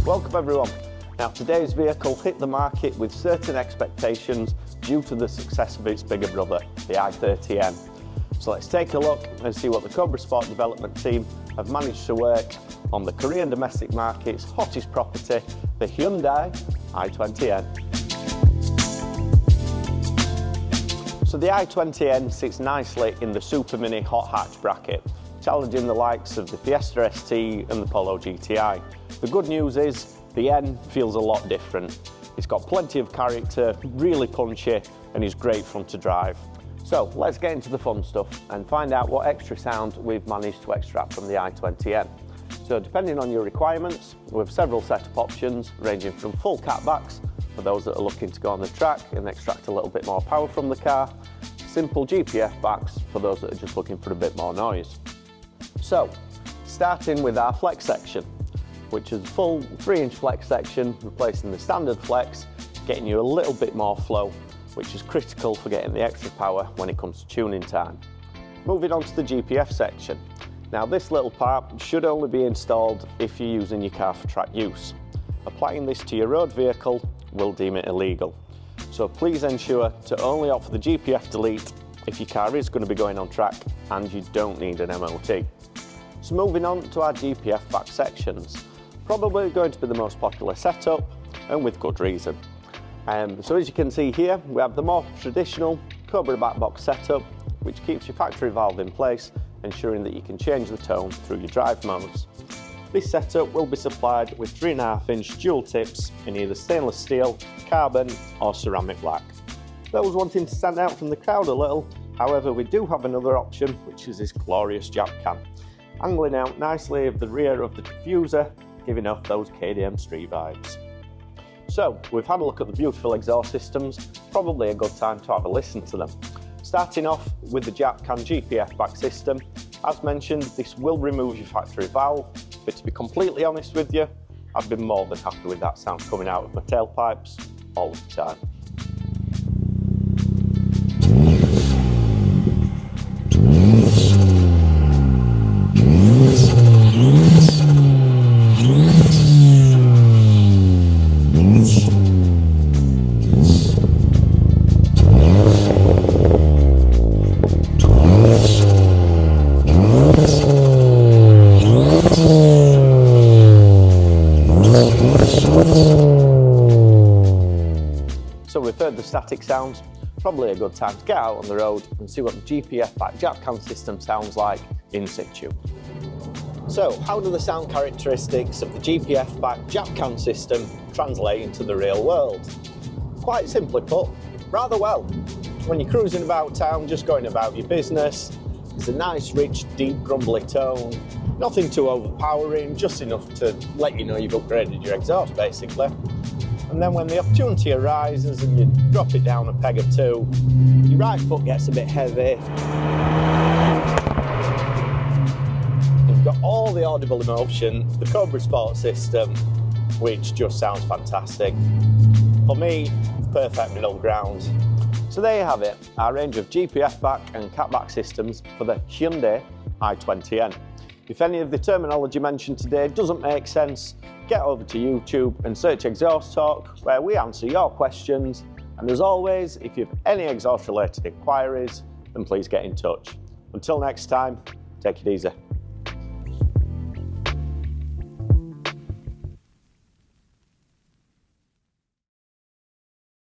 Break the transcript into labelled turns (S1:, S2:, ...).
S1: Welcome everyone. Now today's vehicle hit the market with certain expectations due to the success of its bigger brother, the i20N. So let's take a look and see what the Cobra Sport development team have managed to work on the Korean domestic market's hottest property, the Hyundai i20N. So the i20N sits nicely in the Super Mini hot hatch bracket, challenging the likes of the Fiesta ST and the Polo GTI. The good news is the N feels a lot different. It's got plenty of character, really punchy, and is great fun to drive. So let's get into the fun stuff and find out what extra sound we've managed to extract from the i20N. So depending on your requirements, we have several setup options ranging from full catbacks for those that are looking to go on the track and extract a little bit more power from the car, simple GPF backs for those that are just looking for a bit more noise. So starting with our flex section, which is a full 3-inch flex section, replacing the standard flex, getting you a little bit more flow, which is critical for getting the extra power when it comes to tuning time. Moving on to the GPF section. Now this little part should only be installed if you're using your car for track use. Applying this to your road vehicle will deem it illegal. So please ensure to only opt for the GPF delete if your car is going to be going on track and you don't need an MOT. So moving on to our GPF back sections. Probably going to be the most popular setup, and with good reason. So as you can see here, we have the more traditional Cobra back box setup, which keeps your factory valve in place, ensuring that you can change the tone through your drive modes. This setup will be supplied with 3.5-inch dual tips in either stainless steel, carbon or ceramic black. Those wanting to stand out from the crowd a little, however, we do have another option, which is this glorious jab can, angling out nicely of the rear of the diffuser, giving off those KDM street vibes. So we've had a look at the beautiful exhaust systems, probably a good time to have a listen to them. Starting off with the jab can GPF back system. As mentioned, this will remove your factory valve, but to be completely honest with you, I've been more than happy with that sound coming out of my tailpipes all the time. So we've heard the static sounds, probably a good time to get out on the road and see what the GPF back jab can system sounds like in situ. So how do the sound characteristics of the GPF back jab can system translate into the real world? Quite simply put, rather well. When you're cruising about town, just going about your business, it's a nice, rich, deep, grumbly tone. Nothing too overpowering, just enough to let you know you've upgraded your exhaust, basically. And then when the opportunity arises and you drop it down a peg or two, your right foot gets a bit heavy. You've got all the audible emotion, the Cobra Sport system, which just sounds fantastic. For me, perfect middle ground. So there you have it, our range of GPF back and catback systems for the Hyundai i20N. If any of the terminology mentioned today doesn't make sense, get over to YouTube and search Exhaust Talk, where we answer your questions. And as always, if you have any exhaust related inquiries, then please get in touch. Until next time, take it easy.